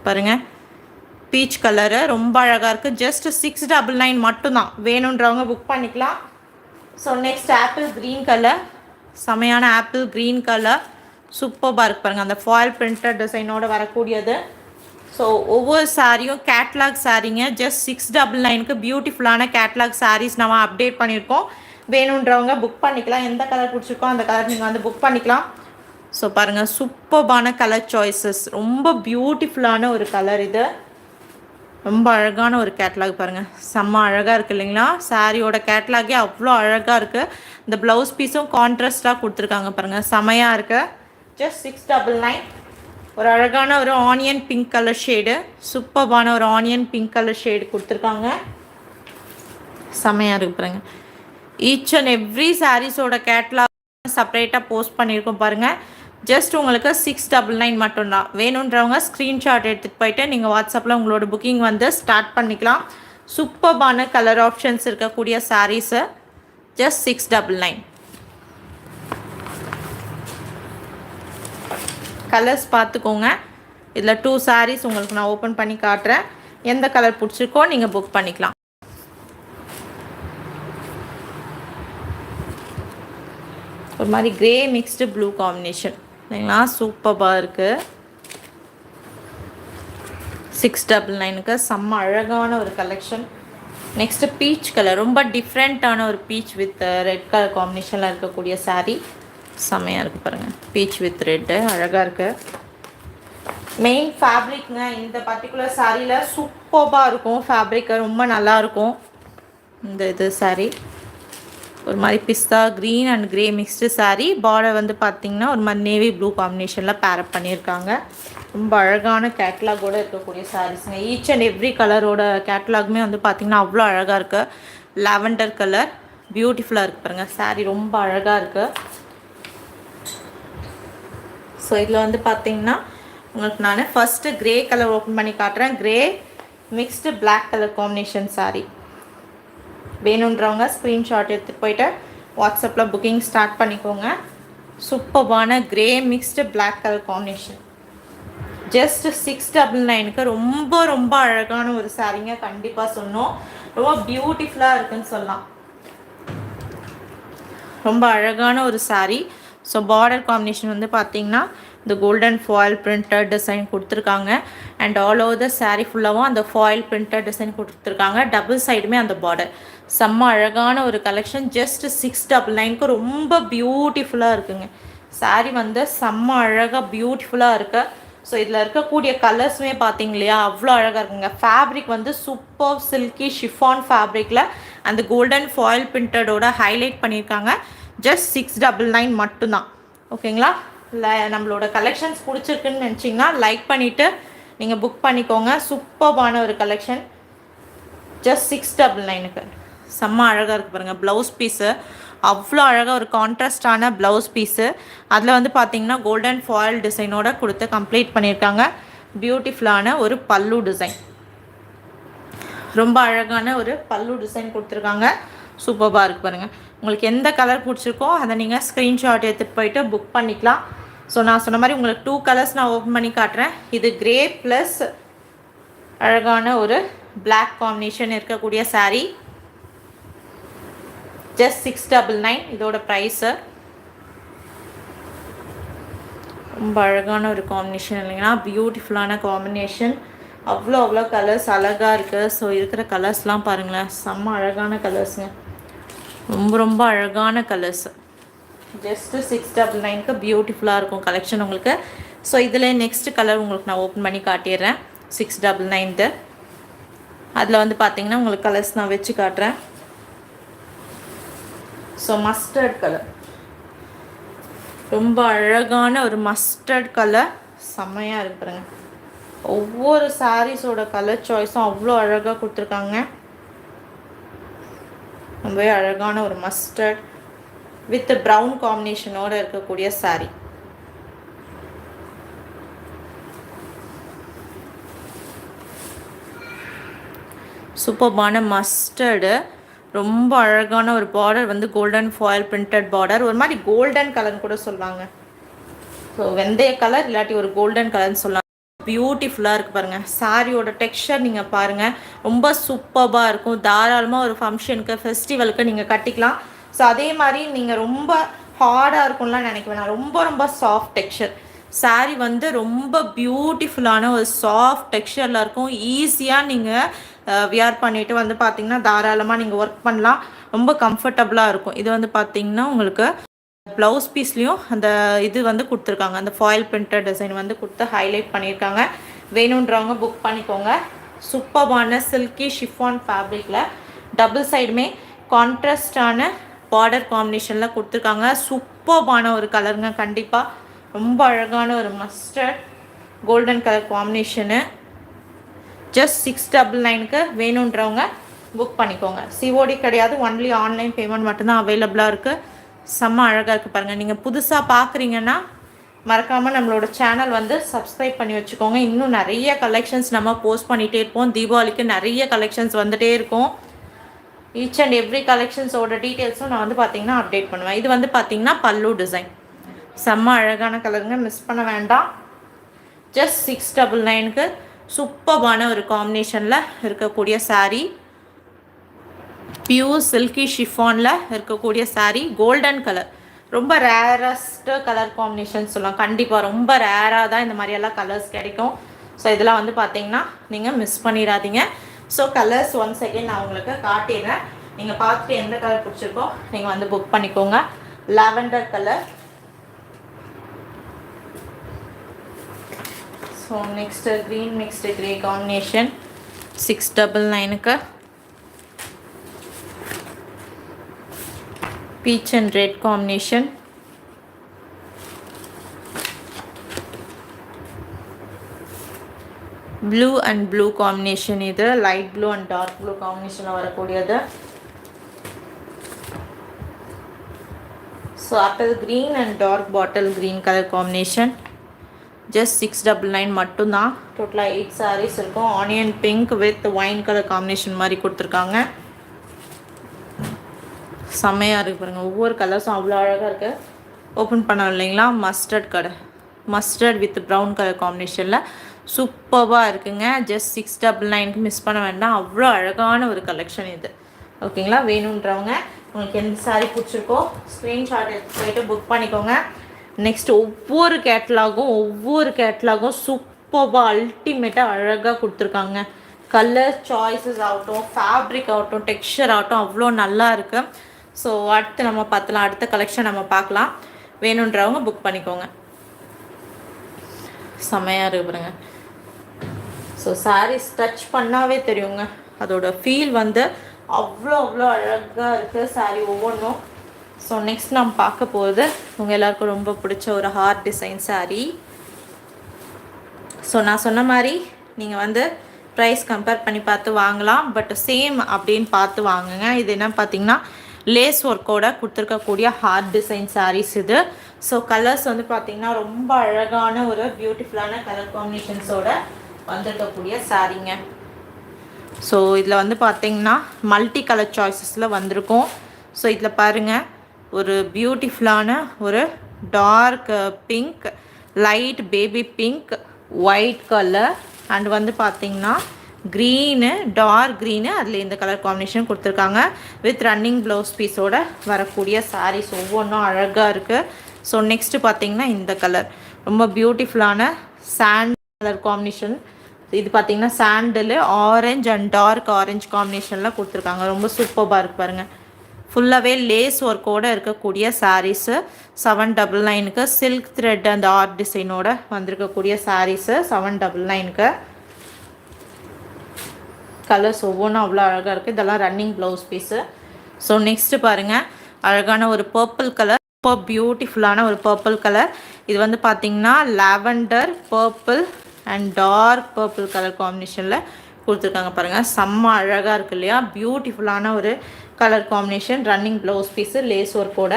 Speaker 1: பாருங்கள் பீச் கலரு ரொம்ப அழகாக இருக்குது. ஜஸ்ட் 699 மட்டும்தான். வேணுன்றவங்க புக் பண்ணிக்கலாம். So next apple green colour. செமையான ஆப்பிள் க்ரீன் கலர் சூப்பராக இருக்கு பாருங்கள். அந்த ஃபாயில் பிரிண்டட் டிசைனோடு வரக்கூடியது. ஸோ ஒவ்வொரு சாரியும் கேட்லாக் சாரீங்க. ஜஸ்ட் 699க்கு பியூட்டிஃபுல்லான கேட்லாக் சாரீஸ் நம்ம அப்டேட் பண்ணியிருக்கோம். வேணுன்றவங்க புக் பண்ணிக்கலாம். எந்த கலர் பிடிச்சிருக்கோ அந்த கலர் நீங்கள் வந்து புக் பண்ணிக்கலாம். ஸோ பாருங்கள் சூப்பர்பான கலர் சாய்ஸஸ். ரொம்ப பியூட்டிஃபுல்லான ஒரு கலர் இது. ரொம்ப அழகான ஒரு கேட்லாக் பாருங்கள். செம்ம அழகாக இருக்குது இல்லைங்களா. சாரியோட கேட்லாகே அவ்வளோ அழகாக இருக்குது. இந்த ப்ளவுஸ் பீஸும் கான்ட்ராஸ்டாக கொடுத்துருக்காங்க பாருங்கள். செமையாக இருக்குது. ஜஸ்ட் 699. ஒரு அழகான ஒரு ஆனியன் பிங்க் கலர் ஷேடு, சூப்பர்பான ஒரு ஆனியன் பிங்க் கலர் ஷேடு கொடுத்துருக்காங்க. செம்மையாக இருக்கு பாருங்க. ஈச் அண்ட் எவ்ரி சாரீஸோட கேட்லாக் செப்பரேட்டாக போஸ்ட் பண்ணியிருக்கோம் பாருங்கள். ஜஸ்ட் உங்களுக்கு 699 மட்டும்தான். வேணுன்றவங்க ஸ்க்ரீன்ஷாட் எடுத்துகிட்டு போயிட்டு நீங்கள் வாட்ஸ்அப்பில் உங்களோட புக்கிங் வந்து ஸ்டார்ட் பண்ணிக்கலாம். சூப்பர்பான கலர் ஆப்ஷன்ஸ் இருக்கக்கூடிய சாரீஸு ஜஸ்ட் 699. கலர்ஸ் பார்த்துக்கோங்க. இதில் 2 சாரீஸ் உங்களுக்கு நான் ஓப்பன் பண்ணி காட்டுறேன். எந்த கலர் பிடிச்சிருக்கோ நீங்கள் புக் பண்ணிக்கலாம். ஒரு மாதிரி கிரே மிக்ஸ்டு ப்ளூ காம்பினேஷன் இல்லைங்களா, சூப்பராக இருக்குது. 699க்கு செம்ம அழகான ஒரு கலெக்ஷன். நெக்ஸ்ட்டு பீச் கலர், ரொம்ப டிஃப்ரெண்ட்டான ஒரு பீச் வித் ரெட் கலர் காம்பினேஷனில் இருக்கக்கூடிய சாரீ. செம்மையாக இருக்குது பாருங்கள். பீச் வித் ரெட்டு அழகாக இருக்குது. மெயின் ஃபேப்ரிக்ங்க இந்த பர்டிகுலர் சாரியில் சூப்பராக இருக்கும். ஃபேப்ரிக் ரொம்ப நல்லாயிருக்கும். இந்த இது சாரீ ஒரு மாதிரி pista green and grey mixed sari. Border வந்து பார்த்திங்கன்னா ஒரு மாதிரி நேவி ப்ளூ காம்பினேஷனில் பேரப் பண்ணியிருக்காங்க. ரொம்ப அழகான கேட்லாகோடு இருக்கக்கூடிய சாரீஸுங்க. ஈச் அண்ட் எவ்ரி கலரோட கேட்லாகுமே வந்து பார்த்திங்கன்னா அவ்வளோ அழகாக இருக்குது. லாவெண்டர் கலர் பியூட்டிஃபுல்லாக இருக்குது பாருங்கள். சாரீ ரொம்ப அழகாக இருக்குது. ஸோ இதில் வந்து பார்த்திங்கன்னா உங்களுக்கு நான் ஃபஸ்ட்டு க்ரே கலர் ஓப்பன் பண்ணி காட்டுறேன். Grey mixed black colour combination sari. வேணுன்றவங்க ஸ்க்ரீன்ஷாட் எடுத்துகிட்டு போயிட்டு வாட்ஸ்அப்பில் புக்கிங் ஸ்டார்ட் பண்ணிக்கோங்க. சூப்பர்பான grey mixed black colour combination just 699க்கு ரொம்ப ரொம்ப அழகான ஒரு சாரீங்க. கண்டிப்பாக சொன்னோம், ரொம்ப பியூட்டிஃபுல்லாக இருக்குன்னு சொல்லலாம். ரொம்ப அழகான ஒரு சாரீ. ஸோ பார்டர் காம்பினேஷன் வந்து பார்த்திங்கன்னா இந்த கோல்டன் ஃபாயில் பிரிண்டட் டிசைன் கொடுத்துருக்காங்க. And all over the sari ஃபுல்லாகவும் அந்த ஃபாயில் பிரிண்டட் டிசைன் கொடுத்துருக்காங்க. டபுள் சைடுமே அந்த பார்டர். செம்ம அழகான ஒரு கலெக்ஷன். ஜஸ்ட் 699க்கு ரொம்ப பியூட்டிஃபுல்லாக இருக்குங்க. சாரீ வந்து செம்ம அழகாக பியூட்டிஃபுல்லாக இருக்குது. ஸோ இதில் இருக்கக்கூடிய கலர்ஸுமே பார்த்தீங்க இல்லையா, அவ்வளோ அழகாக இருக்குங்க. ஃபேப்ரிக் வந்து சூப்பர் சில்கி ஷிஃபான் ஃபேப்ரிக்கில் அந்த கோல்டன் ஃபாயில் பிரிண்டடோட ஹைலைட் பண்ணியிருக்காங்க. ஜஸ்ட் 699 மட்டும்தான். ஓகேங்களா? நம்மளோட கலெக்ஷன்ஸ் பிடிச்சிருக்குன்னு நினச்சிங்கன்னா லைக் பண்ணிவிட்டு நீங்கள் புக் பண்ணிக்கோங்க. சூப்பர்பான ஒரு கலெக்ஷன். ஜஸ்ட் 699க்கு செம்ம அழகாக இருக்குது பாருங்கள். ப்ளவுஸ் பீஸு அவ்வளோ அழகாக ஒரு கான்ட்ராஸ்டான ப்ளவுஸ் பீஸு. அதில் வந்து பார்த்திங்கன்னா கோல்டன் ஃபாயில் டிசைனோட கொடுத்து கம்ப்ளீட் பண்ணியிருக்காங்க. பியூட்டிஃபுல்லான ஒரு பல்லு டிசைன், ரொம்ப அழகான ஒரு பல்லு டிசைன் கொடுத்துருக்காங்க. சூப்பராக இருக்குது பாருங்கள். உங்களுக்கு எந்த கலர் பிடிச்சிருக்கோ அதை நீங்கள் ஸ்க்ரீன்ஷாட் எடுத்துகிட்டு போயிட்டு புக் பண்ணிக்கலாம். ஸோ நான் சொன்ன மாதிரி உங்களுக்கு 2 கலர்ஸ் நான் ஓப்பன் பண்ணி காட்டுறேன். இது கிரே ப்ளஸ் அழகான ஒரு பிளாக் காம்பினேஷன் இருக்கக்கூடிய சாரீ. ஜஸ்ட் 699 இதோட ப்ரைஸு. ரொம்ப அழகான ஒரு காம்பினேஷன் இல்லைங்களா, பியூட்டிஃபுல்லான காம்பினேஷன். அவ்வளோ கலர்ஸ் அழகாக இருக்குது. ஸோ இருக்கிற கலர்ஸ்லாம் பாருங்களேன், செம்ம அழகான கலர்ஸுங்க. ரொம்ப அழகான கலர்ஸ். ஜஸ்ட்டு 699க்கு பியூட்டிஃபுல்லாக இருக்கும் கலெக்ஷன் உங்களுக்கு. ஸோ இதில் நெக்ஸ்ட் கலர் உங்களுக்கு நான் ஓப்பன் பண்ணி காட்டிடுறேன். 699 அதில் வந்து பார்த்திங்கன்னா உங்களுக்கு கலர்ஸ் நான் வச்சு காட்டுறேன். ஸோ மஸ்டர்ட் கலர், ரொம்ப அழகான ஒரு மஸ்டர்ட் கலர். செம்மையாக இருக்குங்க. ஒவ்வொரு சாரீஸோட கலர் சாய்ஸும் அவ்வளோ அழகாக கொடுத்துருக்காங்க. ரொம்பவே அழகான ஒரு மஸ்டர்ட் வித் ப்ரௌன் காம்பினேஷனோடு இருக்கக்கூடிய சாரீ. சூப்பர்பான மஸ்டர்டு, ரொம்ப அழகான ஒரு பார்டர் வந்து கோல்டன் ஃபாயில் பிரிண்டட் பார்டர். ஒரு மாதிரி கோல்டன் கலர்னு கூட சொல்லுவாங்க. ஸோ வெந்தய கலர் இல்லாட்டி ஒரு கோல்டன் கலர்னு சொல்லலாம். பியூட்டிஃபுல்லாக இருக்குது பாருங்கள். சாரியோட டெக்ஸ்சர் நீங்கள் பாருங்கள், ரொம்ப சூப்பராக இருக்கும். தாராளமாக ஒரு ஃபங்க்ஷனுக்கு ஃபெஸ்டிவலுக்கு நீங்கள் கட்டிக்கலாம். ஸோ அதே மாதிரி நீங்கள் ரொம்ப ஹார்டாக இருக்கும்லாம் நினைக்க வேணாம். ரொம்ப சாஃப்ட் டெக்ஸ்சர். சாரீ வந்து ரொம்ப பியூட்டிஃபுல்லான ஒரு சாஃப்ட் டெக்ஸ்சரில் இருக்கும். ஈஸியாக நீங்கள் வியர் பண்ணிவிட்டு வந்து பார்த்திங்கன்னா தாராளமாக நீங்கள் ஒர்க் பண்ணலாம். ரொம்ப கம்ஃபர்டபுளாக இருக்கும். இது வந்து பார்த்திங்கன்னா உங்களுக்கு ப்ளவுஸ் பீஸ்லேயும் அந்த இது வந்து கொடுத்துருக்காங்க. அந்த ஃபாயில் பிரிண்டட் டிசைன் வந்து கொடுத்து ஹைலைட் பண்ணியிருக்காங்க. வேணுன்றவங்க புக் பண்ணிக்கோங்க. சூப்பர்பான சில்கி ஷிஃபான் ஃபேப்ரிக்கில் டபுள் சைடுமே கான்ட்ராஸ்டான பார்டர் காம்பினேஷனில் கொடுத்துருக்காங்க. சூப்பர்பான ஒரு கலருங்க. கண்டிப்பாக ரொம்ப அழகான ஒரு mustard golden colour combination. Just 699க்கு வேணுன்றவங்க புக் பண்ணிக்கோங்க. சிஓடி கிடையாது, ஒன்லி ஆன்லைன் பேமெண்ட் மட்டும்தான் அவைலபிளாக இருக்குது. செம்ம அழகாக இருக்குது பாருங்கள். நீங்கள் புதுசாக பார்க்குறீங்கன்னா மறக்காமல் நம்மளோட சேனல் வந்து சப்ஸ்கிரைப் பண்ணி வச்சுக்கோங்க. இன்னும் நிறைய கலெக்ஷன்ஸ் நம்ம போஸ்ட் பண்ணிகிட்டே இருப்போம். தீபாவளிக்கு நிறைய கலெக்ஷன்ஸ் வந்துகிட்டே இருக்கும். ஈச் அண்ட் எவ்ரி கலெக்ஷன்ஸோட டீட்டெயில்ஸும் நான் வந்து பார்த்திங்கன்னா அப்டேட் பண்ணுவேன். இது வந்து பார்த்திங்கன்னா பல்லு டிசைன் செம்ம அழகான கலருங்க, மிஸ் பண்ண வேண்டாம். ஜஸ்ட் 699க்கு சூப்பர்பான ஒரு காம்பினேஷனில் இருக்கக்கூடிய சாரீ. பியூர் சில்கி ஷிஃபானில் இருக்கக்கூடிய சாரீ. கோல்டன் கலர் ரொம்ப ரேரஸ்ட்டு கலர் காம்பினேஷன் சொல்லலாம். கண்டிப்பாக ரொம்ப ரேராக தான் இந்த மாதிரியெல்லாம் கலர்ஸ் கிடைக்கும். ஸோ இதெல்லாம் வந்து பார்த்தீங்கன்னா நீங்கள் மிஸ் பண்ணிடாதீங்க. ஸோ கலர்ஸ் ஒன்ஸ் அகெயின் நான் உங்களுக்கு காட்டிடுறேன். நீங்கள் பார்த்துட்டு எந்த கலர் பிடிச்சிருக்கோ நீங்கள் வந்து புக் பண்ணிக்கோங்க. Lavender colour. So next green mixed grey combination 699க்கு. Peach and red combination. Blue and blue combination. இது light blue and dark blue காம்பினேஷனில் வரக்கூடியது. ஸோ அடுத்தது green and dark bottle green colour combination. Just 699 மட்டும்தான். டோட்டலாக 8 சாரீஸ் இருக்கும். Onion pink with wine colour combination மாதிரி கொடுத்துருக்காங்க. செம்மையாக இருக்குது பாருங்கள். ஒவ்வொரு கலர்ஸும் அவ்வளோ அழகாக இருக்குது. ஓப்பன் பண்ணோம் இல்லைங்களா, mustard colour, mustard with brown colour காம்பினேஷனில் சூப்பராக இருக்குங்க. ஜஸ்ட் 699க்கு மிஸ் பண்ண வேண்டாம். அவ்வளோ அழகான ஒரு கலெக்ஷன் இது. ஓகேங்களா, வேணுன்றவங்க உங்களுக்கு எந்த சாரீ பிடிச்சிருக்கோ ஸ்க்ரீன்ஷாட் எடுத்து போய்ட்டு புக் பண்ணிக்கோங்க. நெக்ஸ்ட் ஒவ்வொரு கேட்லாகும் சூப்பராக அல்டிமேட்டாக அழகாக கொடுத்துருக்காங்க. கலர் சாய்ஸஸ் ஆகட்டும், ஃபேப்ரிக் ஆகட்டும், டெக்ஸ்சர் ஆகட்டும் அவ்வளோ நல்லா இருக்குது. ஸோ அடுத்து நம்ம பார்த்துலாம், அடுத்த கலெக்ஷன் நம்ம பார்க்கலாம். வேணுன்றவங்க புக் பண்ணிக்கோங்க. செம்மையாக இருக்கு பாருங்க. ஸோ சாரீஸ் டச் பண்ணாவே தெரியுங்க, அதோட ஃபீல் வந்து அவ்வளோ அழகாக இருக்குது சாரீ ஒவ்வொன்றும். ஸோ நெக்ஸ்ட் நம்ம பார்க்க போகிறது உங்கள் எல்லாருக்கும் ரொம்ப பிடிச்ச ஒரு ஹார்ட் டிசைன் சாரீ. ஸோ நான் சொன்ன மாதிரி நீங்கள் வந்து ப்ரைஸ் கம்பேர் பண்ணி பார்த்து வாங்கலாம், பட் சேம் அப்படின்னு பார்த்து வாங்குங்க. இது என்ன பார்த்தீங்கன்னா லேஸ் ஒர்க்கோட கொடுத்துருக்கக்கூடிய ஹார்ட் டிசைன் சாரீஸ் இது. ஸோ கலர்ஸ் வந்து பார்த்திங்கன்னா ரொம்ப அழகான ஒரு பியூட்டிஃபுல்லான கலர் காம்பினேஷன்ஸோட வந்துருக்கக்கூடிய சாரீங்க. ஸோ இதில் வந்து பார்த்திங்கன்னா மல்டி கலர் சாய்ஸஸில் வந்திருக்கும். ஸோ இதில் பாருங்கள், ஒரு பியூட்டிஃபுல்லான ஒரு dark pink, light baby pink, white colour and வந்து பார்த்திங்கன்னா க்ரீனு, டார்க் க்ரீனு, அதில் இந்த கலர் காம்பினேஷன் கொடுத்துருக்காங்க. வித் ரன்னிங் ப்ளவுஸ் பீஸோட வரக்கூடிய சாரீஸ் ஒவ்வொன்றும் அழகாக இருக்குது. ஸோ நெக்ஸ்ட்டு பார்த்திங்கன்னா இந்த கலர் ரொம்ப பியூட்டிஃபுல்லான சாண்ட் கலர் காம்பினேஷன். இது பார்த்திங்கன்னா சாண்டில் ஆரஞ்ச் அண்ட் டார்க் ஆரஞ்ச் காம்பினேஷனில் கொடுத்துருக்காங்க. ரொம்ப சூப்பராக இருக்குது பாருங்கள். ஃபுல்லாகவே லேஸ் ஒர்க்கோடு இருக்கக்கூடிய சாரீஸு 799க்கு. சில்க் த்ரெட் அந்த ஆர்ட் டிசைனோட வந்திருக்கக்கூடிய சாரீஸு 799க்கு. கலர்ஸ் ஒவ்வொன்றும் அவ்வளோ அழகாக இருக்குது. இதெல்லாம் running blouse piece. So next பாருங்கள், அழகான ஒரு பர்பிள் கலர், ரொம்ப பியூட்டிஃபுல்லான ஒரு பர்பிள் கலர். இது வந்து பார்த்திங்கன்னா lavender purple and dark purple colour காம்பினேஷனில் கொடுத்துருக்காங்க பாருங்கள். செம்ம அழகாக இருக்குது இல்லையா, பியூட்டிஃபுல்லான ஒரு colour combination. Running blouse piece, lace ஒர்க்கோட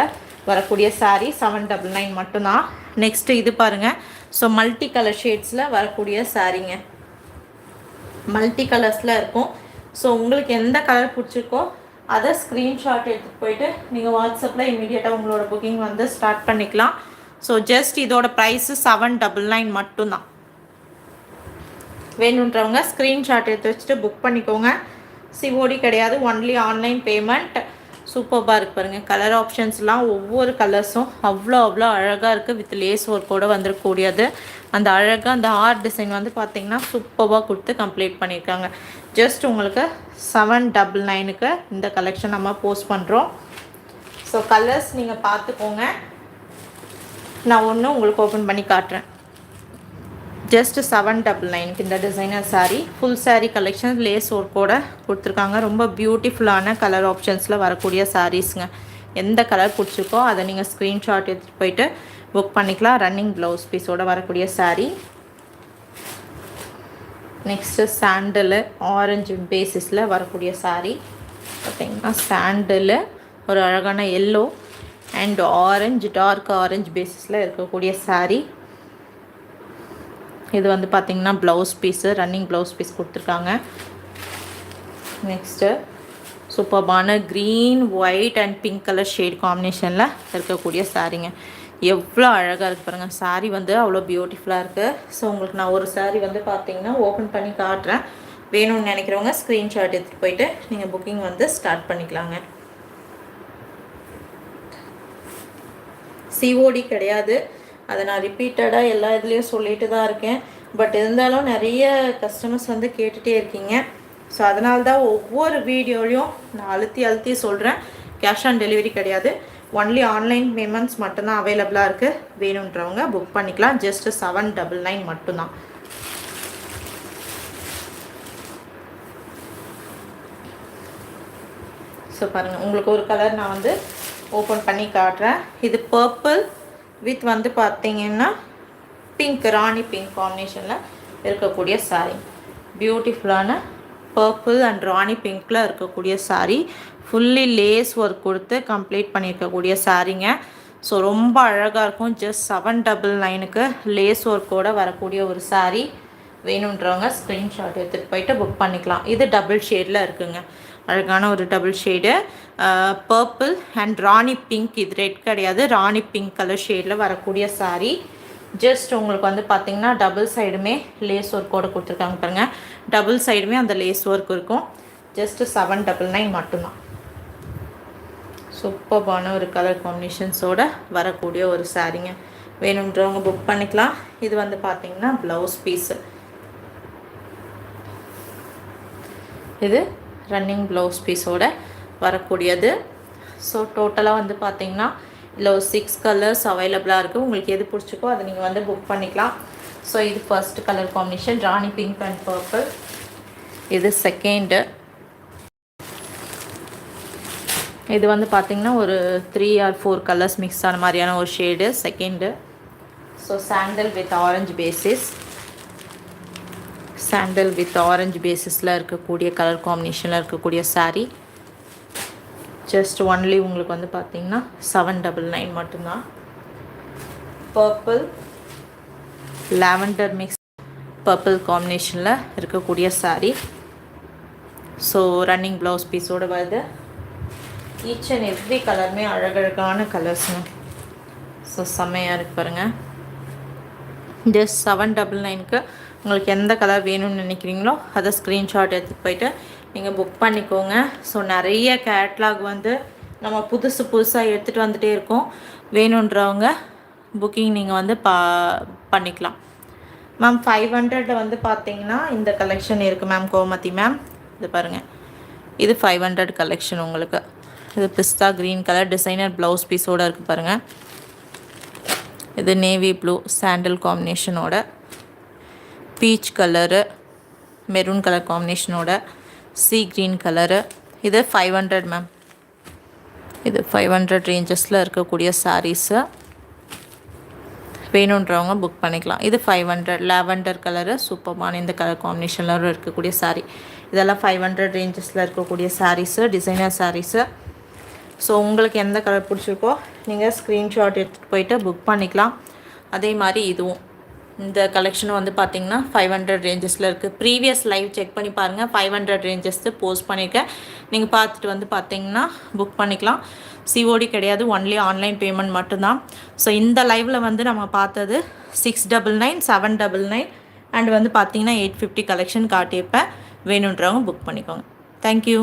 Speaker 1: வரக்கூடிய சாரீ 799 மட்டும்தான். நெக்ஸ்ட்டு இது பாருங்கள். ஸோ மல்டி கலர் ஷேட்ஸில் வரக்கூடிய சாரீங்க, மல்டி கலர்ஸில் இருக்கும். ஸோ உங்களுக்கு எந்த கலர் பிடிச்சிருக்கோ அதை ஸ்க்ரீன்ஷாட் எடுத்துகிட்டு போயிட்டு நீங்கள் வாட்ஸ்அப்பில் இமீடியட்டாக உங்களோட புக்கிங் வந்து ஸ்டார்ட் பண்ணிக்கலாம். ஸோ ஜஸ்ட் இதோட ப்ரைஸு 799 மட்டும்தான். வேணுன்றவங்க ஸ்க்ரீன்ஷாட் எடுத்து வச்சுட்டு புக் பண்ணிக்கோங்க. சிஓடி கிடையாது, ஒன்லி ஆன்லைன் பேமெண்ட். சூப்பராக இருக்குது பாருங்கள். கலர் ஆப்ஷன்ஸ்லாம் ஒவ்வொரு கலர்ஸும் அவ்வளோ அழகாக இருக்குது. வித் லேஸ் ஒர்க்கோடு வந்துருக்கூடியது. அந்த அழகாக அந்த ஆர்ட் டிசைன் வந்து பார்த்திங்கன்னா சூப்பராக கொடுத்து கம்ப்ளீட் பண்ணியிருக்காங்க. ஜஸ்ட் உங்களுக்கு 799க்கு இந்த கலெக்ஷன் நம்ம போஸ்ட் பண்ணுறோம். ஸோ கலர்ஸ் நீங்கள் பார்த்துக்கோங்க. நான் ஒன்று உங்களுக்கு ஓப்பன் பண்ணி காட்டுறேன். ஜஸ்ட் 799க்கு இந்த designer sari. Full sari collection lace ஒர்க்கோட கொடுத்துருக்காங்க. ரொம்ப பியூட்டிஃபுல்லான கலர் ஆப்ஷன்ஸில் வரக்கூடிய சாரீஸுங்க. எந்த கலர் பிடிச்சிருக்கோ அதை நீங்கள் ஸ்க்ரீன்ஷாட் எடுத்துகிட்டு போயிட்டு புக் பண்ணிக்கலாம். ரன்னிங் ப்ளவுஸ் பீஸோடு வரக்கூடிய சாரீ. நெக்ஸ்ட்டு சாண்டலு ஆரஞ்சு பேசிஸில் வரக்கூடிய சாரீ பார்த்திங்கன்னா சாண்டலு ஒரு அழகான yellow and orange dark orange பேசிஸில் இருக்கக்கூடிய சாரீ. இது வந்து பார்த்திங்கன்னா blouse piece running blouse piece கொடுத்துருக்காங்க. நெக்ஸ்ட்டு சூப்பர்பான green white and pink colour shade காம்பினேஷனில் இருக்கக்கூடிய சாரீங்க. எவ்வளோ அழகாக இருக்குது பாருங்கள். சாரீ வந்து அவ்வளோ பியூட்டிஃபுல்லாக இருக்குது. ஸோ உங்களுக்கு நான் ஒரு சாரீ வந்து பார்த்திங்கன்னா ஓப்பன் பண்ணி காட்டுறேன். வேணும்னு நினைக்கிறவங்க ஸ்க்ரீன்ஷாட் எடுத்துகிட்டு போயிட்டு நீங்கள் புக்கிங் வந்து ஸ்டார்ட் பண்ணிக்கலாங்க. சிஓடி கிடையாது. அதை நான் ரிப்பீட்டடாக எல்லா இதுலேயும் சொல்லிட்டு தான் இருக்கேன். பட் இருந்தாலும் நிறைய கஸ்டமர்ஸ் வந்து கேட்டுகிட்டே இருக்கீங்க. ஸோ அதனால தான் ஒவ்வொரு வீடியோலையும் நான் அழுத்தி சொல்கிறேன். கேஷ் ஆன் டெலிவரி கிடையாது. ஒன்லி ஆன்லைன் பேமெண்ட்ஸ் மட்டும்தான் அவைலபிளாக இருக்குது. வேணுன்றவங்க புக் பண்ணிக்கலாம். ஜஸ்ட்டு 799 மட்டும்தான். ஸோ பாருங்கள், உங்களுக்கு ஒரு கலர் நான் வந்து ஓப்பன் பண்ணி காட்டுறேன். இது பர்பிள் வித் வந்து பார்த்தீங்கன்னா பிங்க், ராணி பிங்க் காம்பினேஷனில் இருக்கக்கூடிய சாரீ. பியூட்டிஃபுல்லான பர்பிள் அண்ட் ராணி பிங்க்கில் இருக்கக்கூடிய சாரீ. ஃபுல்லி லேஸ் ஒர்க் கொடுத்து கம்ப்ளீட் பண்ணியிருக்கக்கூடிய சாரீங்க. ஸோ ரொம்ப அழகாக இருக்கும். ஜஸ்ட் 799க்கு லேஸ் ஒர்க்கோடு வரக்கூடிய ஒரு சாரீ. வேணுன்றவங்க ஸ்க்ரீன்ஷாட் எடுத்துகிட்டு போயிட்டு புக் பண்ணிக்கலாம். இது டபுள் ஷேடில் இருக்குங்க. அழகான ஒரு double shade purple and Rani pink. இது ரெட் கிடையாது, ராணி பிங்க் கலர் ஷேடில் வரக்கூடிய சாரீ. ஜஸ்ட் உங்களுக்கு வந்து பார்த்திங்கன்னா டபுள் சைடுமே லேஸ் ஒர்க்கோடு கொடுத்துருக்காங்க பாருங்கள். டபுள் சைடுமே அந்த லேஸ் ஒர்க் இருக்கும். ஜஸ்ட்டு 799 மட்டும்தான். சூப்பர்பான ஒரு கலர் காம்பினேஷன்ஸோடு வரக்கூடிய ஒரு சாரீங்க. வேணுன்றவங்க புக் பண்ணிக்கலாம். இது வந்து பார்த்திங்கன்னா ப்ளவுஸ் பீஸு. இது ரன்னிங் ப்ளவுஸ் பீஸோடு வரக்கூடியது. ஸோ டோட்டலாக வந்து பார்த்திங்கன்னா இதில் ஒரு 6 கலர்ஸ் அவைலபிளாக இருக்குது. உங்களுக்கு எது பிடிச்சிக்கோ அதை நீங்கள் வந்து புக் பண்ணிக்கலாம். ஸோ இது first colour combination Rani pink and purple. இது செகண்டு. இது வந்து பார்த்திங்கன்னா ஒரு 3 or 4 கலர்ஸ் மிக்ஸ் ஆன மாதிரியான ஒரு shade second. So sandal with orange basis. Sandal with orange பேசிஸில் இருக்கக்கூடிய கலர் காம்பினேஷனில் இருக்கக்கூடிய சாரீ. ஜஸ்ட் ஒன்லி உங்களுக்கு வந்து பார்த்திங்கன்னா 799 மட்டும்தான். பர்பிள் லாவெண்டர் மிக்ஸ் பர்பிள் காம்பினேஷனில் இருக்கக்கூடிய சாரீ. ஸோ ரன்னிங் ப்ளவுஸ் பீஸோடு வருது. ஈச் அண்ட் எவ்ரி கலருமே அழகழகான கலர்ஸுங்க. ஸோ செம்மையாக இருக்கு பாருங்கள். ஜஸ்ட் 799க்கு உங்களுக்கு எந்த கலர் வேணும்னு நினைக்கிறீங்களோ அதை ஸ்க்ரீன்ஷாட் எடுத்துகிட்டு போயிட்டு நீங்கள் புக் பண்ணிக்கோங்க. ஸோ நிறைய கேட்லாக் வந்து நம்ம புதுசாக எடுத்துகிட்டு வந்துகிட்டே இருக்கோம். வேணுன்றவங்க புக்கிங் நீங்கள் வந்து பண்ணிக்கலாம். மேம் 500 வந்து பார்த்தீங்கன்னா இந்த கலெக்ஷன் இருக்குது மேம். கோமதி மேம் இது பாருங்கள். இது 500 கலெக்ஷன் உங்களுக்கு. இது pista green colour designer blouse பீஸோடு இருக்குது பாருங்கள். இது நேவி ப்ளூ சாண்டல் காம்பினேஷனோட, பீச் கலரு மெரூன் கலர் காம்பினேஷனோட, சி க்ரீன் கலரு. இது 500 மேம். இது 500 ரேஞ்சஸில் இருக்கக்கூடிய சாரீஸு. வேணுன்றவங்க புக் பண்ணிக்கலாம். இது 500 லாவெண்டர் கலரு சூப்பர்மான இந்த கலர் காம்பினேஷனில் இருக்கக்கூடிய சாரீ. இதெல்லாம் 500 ரேஞ்சஸில் இருக்கக்கூடிய சாரீஸு, டிசைனர் சாரீஸு. ஸோ உங்களுக்கு எந்த கலர் பிடிச்சிருக்கோ நீங்கள் ஸ்க்ரீன்ஷாட் எடுத்துகிட்டு போயிட்டு புக் பண்ணிக்கலாம். அதே மாதிரி இதுவும் இந்த கலெக்ஷன் வந்து பார்த்திங்கன்னா 500 ரேஞ்சஸில் இருக்குது. ப்ரீவியஸ் லைவ் செக் பண்ணி பாருங்கள். 500 ரேஞ்சஸ்க்கு போஸ்ட் பண்ணியிருக்கேன். நீங்கள் பார்த்துட்டு வந்து பார்த்திங்கன்னா புக் பண்ணிக்கலாம். சிஓடி கிடையாது, ஒன்லி ஆன்லைன் பேமெண்ட் மட்டும்தான். ஸோ இந்த லைவில் வந்து நம்ம பார்த்தது 699, 799 அண்ட் வந்து பார்த்திங்கன்னா 850 கலெக்ஷன் காட்டியிருப்பேன். வேணுன்றவங்க புக் பண்ணிக்கோங்க. தேங்க்யூ.